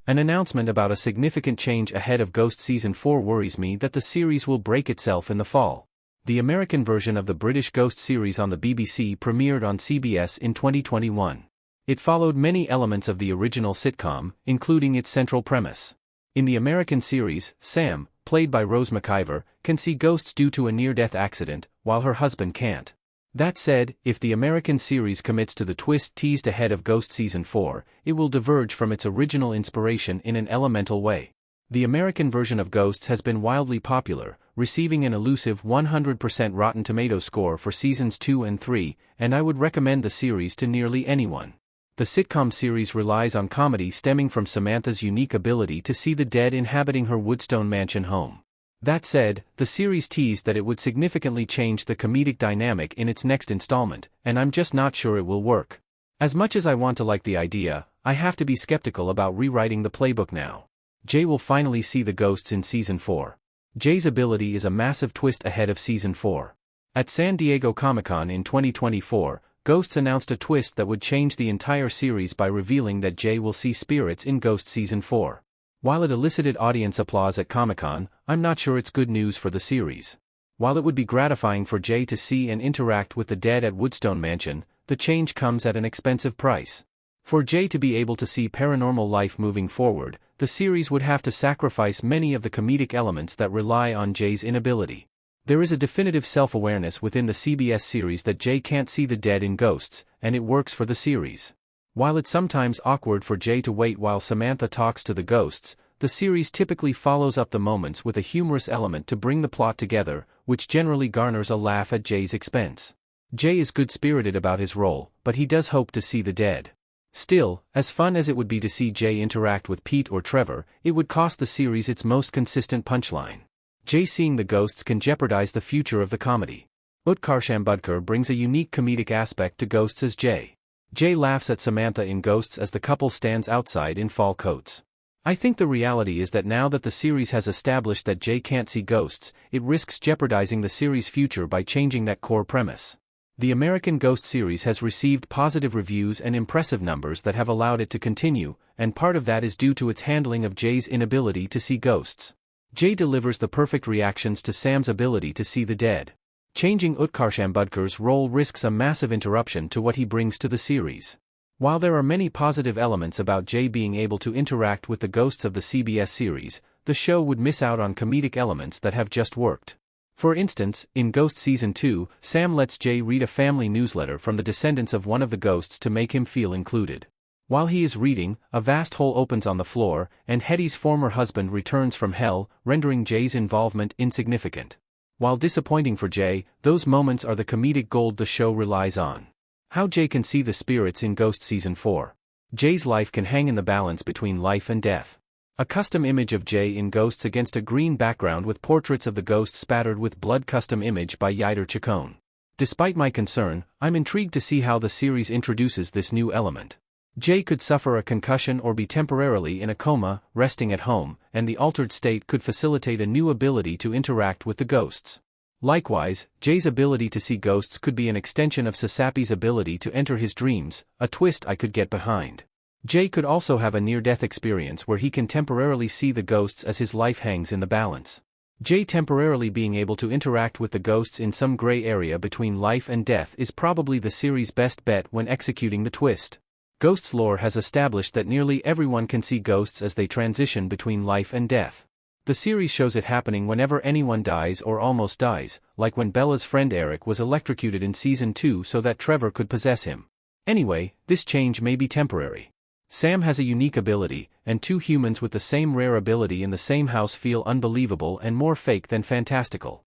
An announcement about a significant change ahead of Ghost Season 4 worries me that the series will break itself in the fall. The American version of the British Ghost series on the BBC premiered on CBS in 2021. It followed many elements of the original sitcom, including its central premise. In the American series, Sam, played by Rose McIver, can see ghosts due to a near-death accident, while her husband can't. That said, if the American series commits to the twist teased ahead of Ghost Season 4, it will diverge from its original inspiration in an elemental way. The American version of Ghosts has been wildly popular, receiving an elusive 100% Rotten Tomatoes score for Seasons 2 and 3, and I would recommend the series to nearly anyone. The sitcom series relies on comedy stemming from Samantha's unique ability to see the dead inhabiting her Woodstone mansion home. That said, the series teased that it would significantly change the comedic dynamic in its next installment, and I'm just not sure it will work. As much as I want to like the idea, I have to be skeptical about rewriting the playbook now. Jay will finally see the ghosts in Season 4. Jay's ability is a massive twist ahead of Season 4. At San Diego Comic-Con in 2024, Ghosts announced a twist that would change the entire series by revealing that Jay will see spirits in Ghost Season 4. While it elicited audience applause at Comic-Con, I'm not sure it's good news for the series. While it would be gratifying for Jay to see and interact with the dead at Woodstone Mansion, the change comes at an expensive price. For Jay to be able to see paranormal life moving forward, the series would have to sacrifice many of the comedic elements that rely on Jay's inability. There is a definitive self-awareness within the CBS series that Jay can't see the dead in Ghosts, and it works for the series. While it's sometimes awkward for Jay to wait while Samantha talks to the ghosts, the series typically follows up the moments with a humorous element to bring the plot together, which generally garners a laugh at Jay's expense. Jay is good-spirited about his role, but he does hope to see the dead. Still, as fun as it would be to see Jay interact with Pete or Trevor, it would cost the series its most consistent punchline. Jay seeing the ghosts can jeopardize the future of the comedy. Utkarshambudkar brings a unique comedic aspect to Ghosts as Jay. Jay laughs at Samantha in Ghosts as the couple stands outside in fall coats. I think the reality is that now that the series has established that Jay can't see ghosts, it risks jeopardizing the series' future by changing that core premise. The American Ghost series has received positive reviews and impressive numbers that have allowed it to continue, and part of that is due to its handling of Jay's inability to see ghosts. Jay delivers the perfect reactions to Sam's ability to see the dead. Changing Utkarshambudkar's role risks a massive interruption to what he brings to the series. While there are many positive elements about Jay being able to interact with the ghosts of the CBS series, the show would miss out on comedic elements that have just worked. For instance, in Ghost Season 2, Sam lets Jay read a family newsletter from the descendants of one of the ghosts to make him feel included. While he is reading, a vast hole opens on the floor, and Hetty's former husband returns from hell, rendering Jay's involvement insignificant. While disappointing for Jay, those moments are the comedic gold the show relies on. How Jay can see the spirits in Ghost Season 4. Jay's life can hang in the balance between life and death. A custom image of Jay in Ghosts against a green background with portraits of the ghosts spattered with blood. Custom image by Yider Chacon. Despite my concern, I'm intrigued to see how the series introduces this new element. Jay could suffer a concussion or be temporarily in a coma, resting at home, and the altered state could facilitate a new ability to interact with the ghosts. Likewise, Jay's ability to see ghosts could be an extension of Sasapi's ability to enter his dreams, a twist I could get behind. Jay could also have a near-death experience where he can temporarily see the ghosts as his life hangs in the balance. Jay temporarily being able to interact with the ghosts in some gray area between life and death is probably the series' best bet when executing the twist. Ghosts lore has established that nearly everyone can see ghosts as they transition between life and death. The series shows it happening whenever anyone dies or almost dies, like when Bella's friend Eric was electrocuted in Season 2 so that Trevor could possess him. Anyway, this change may be temporary. Sam has a unique ability, and two humans with the same rare ability in the same house feel unbelievable and more fake than fantastical.